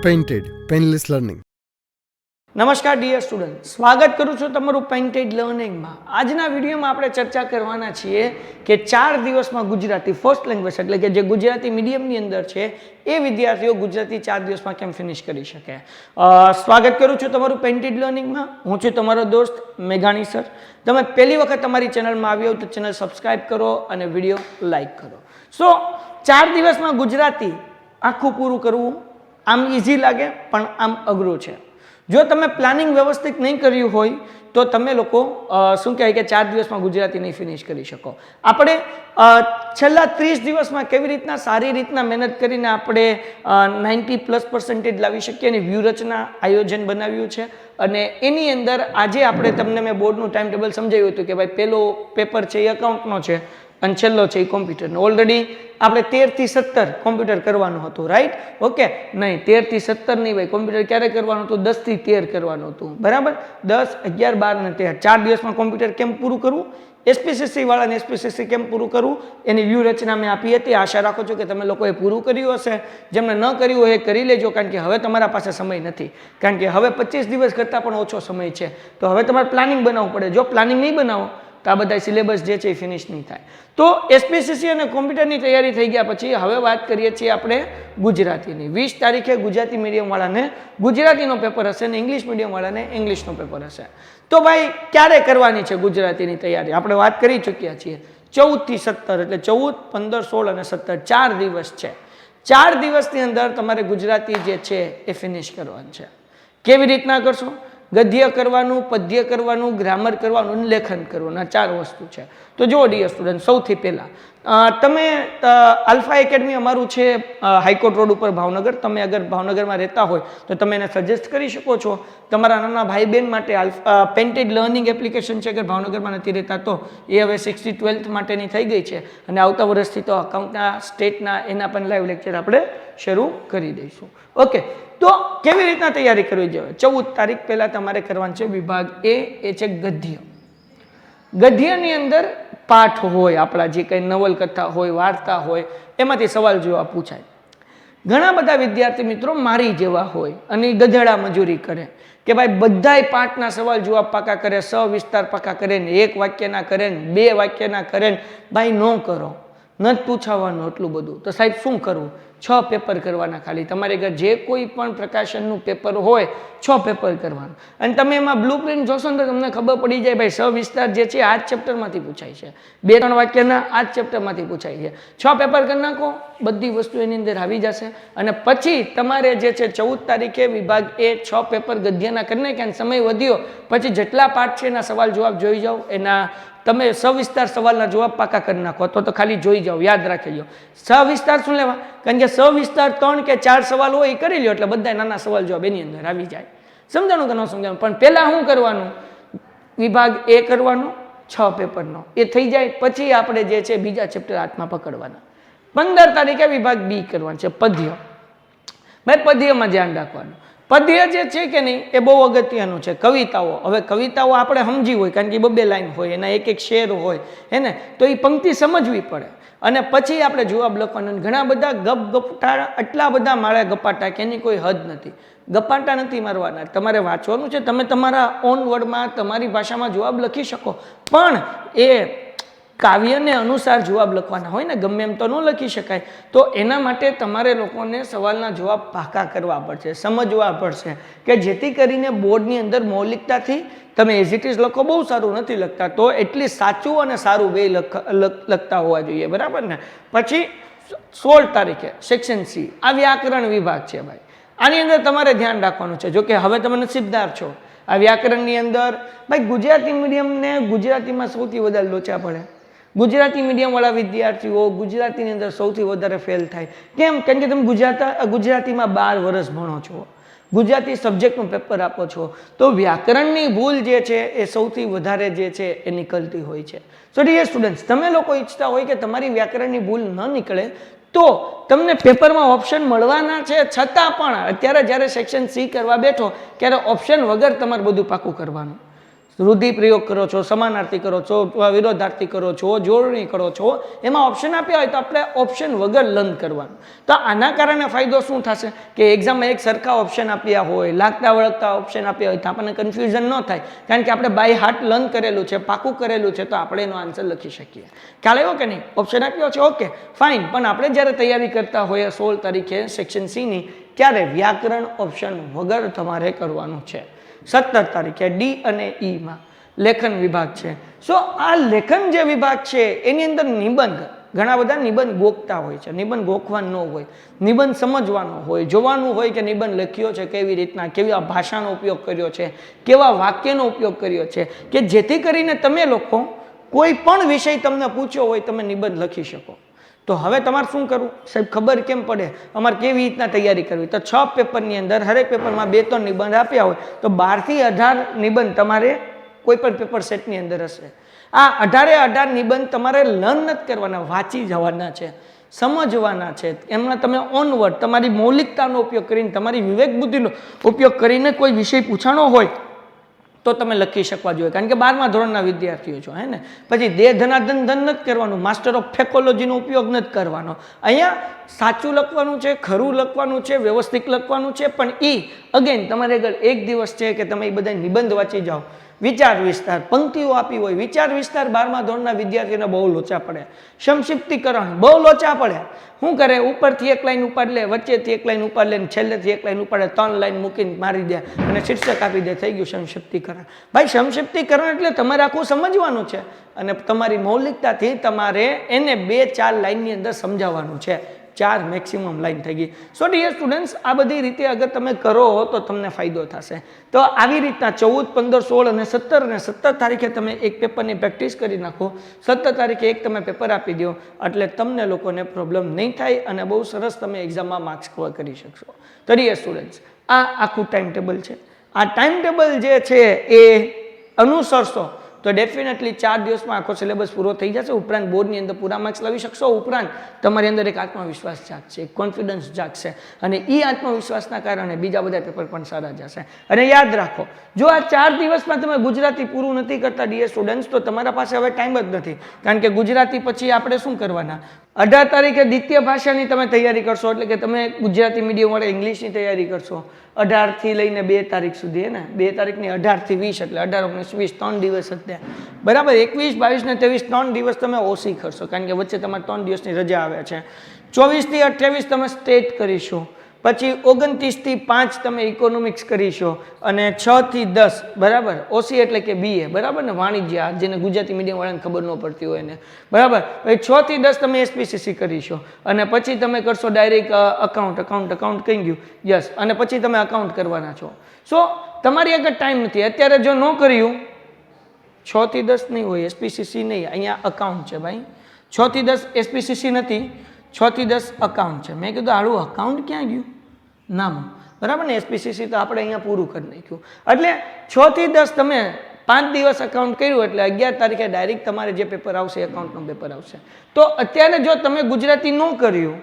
Painted painless learning. નમસ્કાર dear student, સ્વાગત કરું છું તમારું પેઇન્ટેડ લર્નિંગમાં. આજના વિડીયોમાં આપણે ચર્ચા કરવાના છીએ કે 4 દિવસમાં ગુજરાતી ફર્સ્ટ લેંગ્વેજ એટલે કે જે ગુજરાતી મીડિયમની અંદર છે એ વિદ્યાર્થીઓ ગુજરાતી 4 દિવસમાં કેમ ફિનિશ કરી શકે. સ્વાગત કરું છું તમારું પેઇન્ટેડ લર્નિંગમાં. હું છું તમારો દોસ્ત મેઘાણી સર. તમે પહેલી વખત તમારી ચેનલમાં આવ્યો તો ચેનલ સબસ્ક્રાઈબ કરો અને વિડીયો લાઈક કરો. સો 4 દિવસમાં ગુજરાતી આખું પૂરું કરવું આમ ઇઝી લાગે પણ આમ અઘરું છે. જો તમે પ્લાનિંગ વ્યવસ્થિત નહીં કર્યું હોય તો તમે લોકો શું કહેવાય કે 4 દિવસમાં ગુજરાતી નહીં ફિનિશ કરી શકો. આપણે છેલ્લા 30 દિવસમાં કેવી રીતના સારી રીતના મહેનત કરીને આપણે 90+% લાવી શકીએ એની વ્યૂહરચના આયોજન બનાવ્યું છે. અને એની અંદર આજે આપણે તમને મેં બોર્ડનું ટાઈમ ટેબલ સમજાવ્યું હતું કે ભાઈ પહેલો પેપર છે એ એકાઉન્ટનો છે અને છેલ્લો છે એ કોમ્પ્યુટરનો. ઓલરેડી આપણે 13 થી 17 કોમ્પ્યુટર કરવાનું હતું, રાઈટ? ઓકે, નહીં 13 થી 17 નહીં ભાઈ, કોમ્પ્યુટર ક્યારે કરવાનું હતું? 10 થી 13 કરવાનું હતું, બરાબર? 10, 11, 12 અને 13 4 દિવસમાં કોમ્પ્યુટર કેમ પૂરું કરવું, એસપીસીસી વાળાને એસપીસીસી કેમ પૂરું કરવું એની વ્યૂહરચના મેં આપી હતી. આશા રાખું છું કે તમે લોકોએ પૂરું કર્યું હશે. જેમને ન કર્યું હોય એ કરી લેજો, કારણ કે હવે તમારા પાસે સમય નથી, કારણ કે હવે 25 દિવસ કરતાં પણ ઓછો સમય છે. તો હવે તમારે પ્લાનિંગ બનાવવું પડે. જો પ્લાનિંગ નહીં બનાવો તો આ બધા સિલેબસ જે છે એ ફિનિશ નહીં થાય. તો એસપીસીસી અને કોમ્પ્યુટરની તૈયારી થઈ ગયા પછી હવે વાત કરીએ છીએ આપણે ગુજરાતીની. 20 તારીખે ગુજરાતી મીડિયમવાળાને ગુજરાતીનો પેપર હશે અને ઇંગ્લિશ મીડિયમવાળાને ઇંગ્લિશનો પેપર હશે. તો ભાઈ ક્યારે કરવાની છે ગુજરાતીની તૈયારી? આપણે વાત કરી ચૂક્યા છીએ. 14 થી 17 એટલે 14, 15, 16 અને 17 4 દિવસ છે. 4 દિવસની અંદર તમારે ગુજરાતી જે છે એ ફિનિશ કરવાનું છે. કેવી રીતના કરશો? ગદ્ય કરવાનું, પદ્ય કરવાનું, ગ્રામર કરવાનું અને લેખન કરવાનું. આ 4 વસ્તુ છે. તો જુઓ ડિયર સ્ટુડન્ટ, સૌથી પહેલાં તમે આલ્ફા એકેડમી અમારું છે હાઈકોર્ટ રોડ ઉપર ભાવનગર. તમે અગર ભાવનગરમાં રહેતા હોય તો તમે એને સજેસ્ટ કરી શકો છો. તમારા નાના ભાઈ બહેન માટે પેઇન્ટેડ લર્નિંગ એપ્લિકેશન છે. અગર ભાવનગરમાં નથી રહેતા તો એ હવે 6th 12th માટેની થઈ ગઈ છે અને આવતા વર્ષથી તો અકાઉન્ટના સ્ટેટના એના પણ લાઈવ લેક્ચર આપણે શરૂ કરી દઈશું. ઓકે, તો કેવી રીતના તૈયારી કરવી જોઈએ? 14 તારીખ પહેલાં તમારે કરવાનું છે વિભાગ એ છે ગદ્ય. ગદ્યની અંદર પાઠ હોય, આપણા જે કંઈ નવલકથા હોય, વાર્તા હોય, એમાંથી સવાલ જવાબ પૂછાય. ઘણા બધા વિદ્યાર્થી મિત્રો મારી જેવા હોય અને ગધેડા મજૂરી કરે કે ભાઈ બધાય પાઠના સવાલ જવાબ પાકા કરે, સવિસ્તાર પાકા કરે ને 1 વાક્યના કરે ને 2 વાક્યના કરે ને. ભાઈ ન કરો, નથી પૂછાવાનું એટલું બધું. તો સાહેબ શું કરવું? 6 પેપર કરવાના ખાલી. તમારે ઘર જે કોઈ પણ પ્રકાશનનું પેપર હોય 6 પેપર કરવાનું. અને તમે એમાં બ્લુ પ્રિન્ટ જોશો ને તો તમને ખબર પડી જાય ભાઈ સવિસ્તાર જે છે આ જ ચેપ્ટરમાંથી પૂછાય છે, 2-3 વાક્યના આ જ ચેપ્ટરમાંથી પૂછાય છે. 6 પેપર કરી નાખો, બધી વસ્તુ એની અંદર આવી જશે. અને પછી તમારે જે છે 14 તારીખે વિભાગ એ 6 પેપર ગદ્યના કરી નાખ્યા. સમય વધ્યો પછી જેટલા પાઠ છે એના સવાલ જવાબ જોઈ જાઓ. એના તમે સવિસ્તાર સવાલના જવાબ પાકા કરી નાખો અથવા તો ખાલી જોઈ જાઓ, યાદ રાખી લો. સવિસ્તાર શું લેવા? કારણ કે સવિસ્તાર 3 કે 4 સવાલ હોય એ કરી લો એટલે બધા નાના સવાલ જવાબ એની અંદર આવી જાય. સમજાણું કે ન સમજાણું? પણ પહેલાં શું કરવાનું? વિભાગ એ કરવાનો 6 પેપરનો. એ થઈ જાય પછી આપણે જે છે બીજા ચેપ્ટર હાથમાં પકડવાના. 15 તારીખે વિભાગ બી કરવાનો છે પદ્ય. ભાઈ પદ્યમાં ધ્યાન રાખવાનું. પદ્ય જે છે કે નહીં એ બહુ અગત્યનું છે. કવિતાઓ, હવે કવિતાઓ આપણે સમજી હોય કારણ કે 2 લાઈન હોય, એના એક શેર હોય હે ને, તો એ પંક્તિ સમજવી પડે. અને પછી આપણે જવાબ લખવાનો. ઘણા બધા ગપટા આટલા બધા માળે ગપાટા કે એની કોઈ હદ નથી. ગપાટા નથી મારવાના, તમારે વાંચવાનું છે. તમે તમારા ઓન વર્ડમાં તમારી ભાષામાં જવાબ લખી શકો, પણ એ કાવ્યને અનુસાર જવાબ લખવાના હોય ને, ગમે એમ તો ન લખી શકાય. તો એના માટે તમારે લોકોને સવાલના જવાબ પાકા કરવા પડશે, સમજવા પડશે કે જેથી કરીને બોર્ડની અંદર મૌલિકતાથી તમે એઝ ઇટ ઇઝ લખો. બહુ સારું નથી લખતા તો એટલી સાચું અને સારું બે લખતા હોવા જોઈએ, બરાબર ને? પછી 16 તારીખે સેક્શન સી, આ વ્યાકરણ વિભાગ છે ભાઈ. આની અંદર તમારે ધ્યાન રાખવાનું છે. જો કે હવે તમે નસીબદાર છો, આ વ્યાકરણની અંદર ભાઈ ગુજરાતી મીડિયમને ગુજરાતીમાં સૌથી વધારે લોચા પડે. ગુજરાતી મીડિયમવાળા વિદ્યાર્થીઓ ગુજરાતીની અંદર સૌથી વધારે ફેલ થાય. કેમ? કારણ કે તમે ગુજરાતીમાં 12 વર્ષ ભણો છો, ગુજરાતી સબ્જેક્ટનું પેપર આપો છો, તો વ્યાકરણની ભૂલ જે છે એ સૌથી વધારે જે છે એ નીકળતી હોય છે. સો ડિયર સ્ટુડન્ટ્સ, તમે લોકો ઈચ્છતા હોય કે તમારી વ્યાકરણની ભૂલ ન નીકળે તો તમને પેપરમાં ઓપ્શન મળવાના છે, છતાં પણ અત્યારે જ્યારે સેક્શન સી કરવા બેઠો ત્યારે ઓપ્શન વગર તમારે બધું પાકું કરવાનું. રૂઢિપ્રયોગ કરો છો, સમાનાર્થી કરો છો, વિરોધાર્થી કરો છો, જોડણી કરો છો, એમાં ઓપ્શન આપ્યા હોય તો આપણે ઓપ્શન વગર લર્ન કરવાનું. તો આના કારણે ફાયદો શું થશે કે એક્ઝામમાં એક સરખા ઓપ્શન આપ્યા હોય, લાગતા વળગતા ઓપ્શન આપ્યા હોય તો આપણને કન્ફ્યુઝન ન થાય, કારણ કે આપણે બાય હાર્ટ લર્ન કરેલું છે, પાકું કરેલું છે, તો આપણે એનો આન્સર લખી શકીએ. ખ્યાલ આવ્યો કે નહીં? ઓપ્શન આપ્યો છે, ઓકે ફાઇન. પણ આપણે જ્યારે તૈયારી કરતા હોઈએ 16 તારીખે સેક્શન C ની, ત્યારે વ્યાકરણ ઓપ્શન વગર તમારે કરવાનું છે. 17 તારીખે D અને E માં લેખન વિભાગ છે. સો આ લેખન જે વિભાગ છે એની અંદર નિબંધ, ઘણા બધા નિબંધ ગોખતા હોય છે. નિબંધ ગોખવાનો ન હોય, નિબંધ સમજવાનો હોય, જોવાનું હોય કે નિબંધ લખ્યો છે કેવી રીતના, કેવા ભાષાનો ઉપયોગ કર્યો છે, કેવા વાક્યનો ઉપયોગ કર્યો છે, કે જેથી કરીને તમે લોકો કોઈ પણ વિષય તમને પૂછ્યો હોય તમે નિબંધ લખી શકો. તો હવે તમારે શું કરવું સાહેબ, ખબર કેમ પડે અમારે કેવી રીતના તૈયારી કરવી? તો 6 પેપરની અંદર હરેક પેપરમાં 2-3 નિબંધ આપ્યા હોય તો 12 થી 18 નિબંધ તમારે કોઈ પણ પેપર સેટની અંદર હશે. આ 18 નિબંધ તમારે લર્ન નથી કરવાના, વાંચી જવાના છે, સમજવાના છે. એમના તમે ઓનવર્ડ તમારી મૌલિકતાનો ઉપયોગ કરીને, તમારી વિવેક બુદ્ધિનો ઉપયોગ કરીને કોઈ વિષય પૂછાણો હોય તો તમે લખી શકવા જોઈએ, કારણ કે 12મા ધોરણના વિદ્યાર્થીઓ છો, હે ને. પછી દેહ ધનાધન ધન નથી કરવાનું, માસ્ટર ઓફ ફેકોલોજીનો ઉપયોગ નથી કરવાનો. અહીંયા સાચું લખવાનું છે, ખરું લખવાનું છે, વ્યવસ્થિત લખવાનું છે. પણ એ અગેન તમારે આગળ એક દિવસ છે કે તમે એ બધા નિબંધ વાંચી જાઓ. વિચાર વિસ્તાર પંક્તિઓ આપી હોય, વિચાર વિસ્તાર 12મા ધોરણના વિદ્યાર્થીઓને બહુ લોચા પડે. સંક્ષિપ્તીકરણ બહુ લોચા પડે. શું કરે? ઉપરથી એક લાઈન ઉપાડ લે, વચ્ચેથી એક લાઈન ઉપાડ લે, છેલ્લેથી એક લાઈન ઉપાડે, 3 લાઈન મૂકીને મારી દે અને શીર્ષક આપી દે, થઈ ગયું સંક્ષિપ્તીકરણ. ભાઈ સંક્ષિપ્તીકરણ એટલે તમારે આખું સમજવાનું છે અને તમારી મૌલિકતાથી તમારે એને 2-4 લાઈનની અંદર સમજાવવાનું છે. 4 મેક્સિમમ લાઈન થઈ ગઈ. સો ડિયર સ્ટુડન્ટ્સ, આ બધી રીતે અગર તમે કરો તો તમને ફાયદો થશે. તો આવી રીતના 14, 15, 16 અને 17 અને 17 તારીખે તમે એક પેપરની પ્રેક્ટિસ કરી નાખો. 17 તારીખે એક તમે પેપર આપી દો એટલે તમને લોકોને પ્રોબ્લેમ નહીં થાય અને બહુ સરસ તમે એક્ઝામમાં માર્ક્સ કવર કરી શકશો. તો ડિયર સ્ટુડન્ટ્સ, આ આખું ટાઈમ ટેબલ છે. આ ટાઈમ ટેબલ જે છે એ અનુસરશો તો ડેફિનેટલી 4 દિવસમાં આખો સિલેબસ પૂરો થઈ જશે. ઉપરાંત બોર્ડની અંદર પૂરા માર્ક્સ લાવી શકશો. ઉપરાંત તમારી અંદર એક આત્મવિશ્વાસ જાગશે, એક કોન્ફિડન્સ જાગશે અને એ આત્મવિશ્વાસના કારણે બીજા બધા પેપર પણ સારા જશે. અને યાદ રાખો, જો આ 4 દિવસમાં તમે ગુજરાતી પૂરું નથી કરતા ડિયર સ્ટુડન્ટ્સ, તો તમારા પાસે હવે ટાઈમ જ નથી. કારણ કે ગુજરાતી પછી આપણે શું કરવાના? 18 તારીખે દ્વિતીય ભાષાની તમે તૈયારી કરશો, એટલે કે તમે ગુજરાતી મીડિયમ વાળા ઇંગ્લિશની તૈયારી કરશો. 18 થી લઈને 2 તારીખ સુધી, ને 2 તારીખની 18 થી 20 એટલે 18, 19, 20 3 દિવસ હતા બરાબર. 21, 22 ને 23 3 દિવસ તમે ઓછી કરશો, કારણ કે વચ્ચે તમારે 3 દિવસની રજા આવે છે. 24 થી 28 તમે સ્ટેટ કરીશો, પછી 29 થી 5 તમે ઇકોનોમિક્સ કરીશો અને 6 થી 10 બરાબર ઓસી એટલે કે BA બરાબર ને, વાણિજ્ય, જેને ગુજરાતી મીડિયમ વાળાને ખબર ન પડતી હોય ને બરાબર. પછી 6 થી 10 તમે SPCC કરીશો અને પછી તમે કરશો ડાયરેક્ટ અકાઉન્ટ કહી ગયું યસ, અને પછી તમે અકાઉન્ટ કરવાના છો. સો તમારી આગળ ટાઈમ નથી. અત્યારે જો ન કર્યું 6 થી 10 નહીં હોય, SPCC નહીં, અહીંયા અકાઉન્ટ છે ભાઈ. 6 થી 10 SPCC નથી, 6 થી 10 અકાઉન્ટ છે. મેં કીધું આડું અકાઉન્ટ ક્યાં ગયું? નામ બરાબર ને, SPCC તો આપણે અહીંયા પૂરું કરી નાખ્યું. એટલે 6 થી 10 તમે 5 દિવસ અકાઉન્ટ કર્યું એટલે 11 તારીખે ડાયરેક્ટ તમારે જે પેપર આવશે એકાઉન્ટનું પેપર આવશે. તો અત્યારે જો તમે ગુજરાતી ન કર્યું,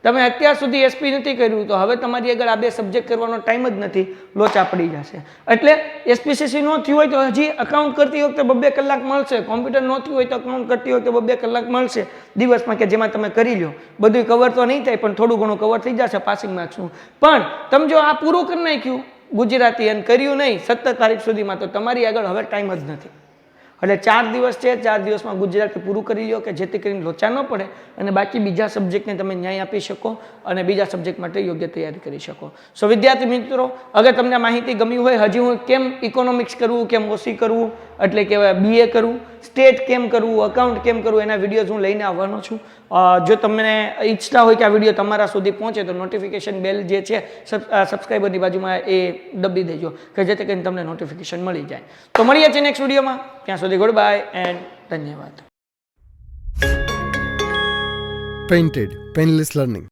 તમે અત્યાર સુધી SP નથી કર્યું, તો હવે તમારી આગળ આ 2 સબ્જેક્ટ કરવાનો ટાઈમ જ નથી, લોચા પડી જશે. એટલે SPCC ન થયું હોય તો હજી અકાઉન્ટ કરતી વખતે 2-2 કલાક મળશે. કોમ્પ્યુટર ન થયું હોય તો અકાઉન્ટ કરતી વખતે 2-2 કલાક મળશે દિવસમાં, કે જેમાં તમે કરી લો. બધું કવર તો નહીં થાય પણ થોડું ઘણું કવર થઈ જશે પાસિંગ માર્ક્સનું. પણ તમે જો આ પૂરું કરી નાખ્યું ગુજરાતી અને કર્યું નહીં 17 તારીખ સુધીમાં, તો તમારી આગળ હવે ટાઈમ જ નથી. એટલે 4 દિવસ છે, 4 દિવસમાં ગુજરાતી પૂરું કરી લો કે જેથી કરીને લોચા ન પડે અને બાકી બીજા સબ્જેક્ટને તમે ન્યાય આપી શકો અને બીજા સબ્જેક્ટ માટે યોગ્ય તૈયારી કરી શકો. સો વિદ્યાર્થી મિત્રો, અગર તમને માહિતી ગમી હોય, હજી હું કેમ ઇકોનોમિક્સ કરવું, કેમ ઓસી કરવું એટલે કે BA કરવું, સ્ટેટ કેમ કરવું, અકાઉન્ટ કેમ કરવું, એના વિડીયોઝ હું લઈને આવવાનો છું. જો તમને ઈચ્છતા હોય કે આ વિડીયો તમારા સુધી પહોંચે તો નોટિફિકેશન બેલ જે છે સબસ્ક્રાઈબરની બાજુમાં એ દબી દેજો કે જેથી કરીને તમને નોટિફિકેશન મળી જાય. તો મળીએ છીએ નેક્સ્ટ વિડીયોમાં. ત્યાં સુધી ગુડ બાય એન્ડ ધન્યવાદ. Painted Painless Learning.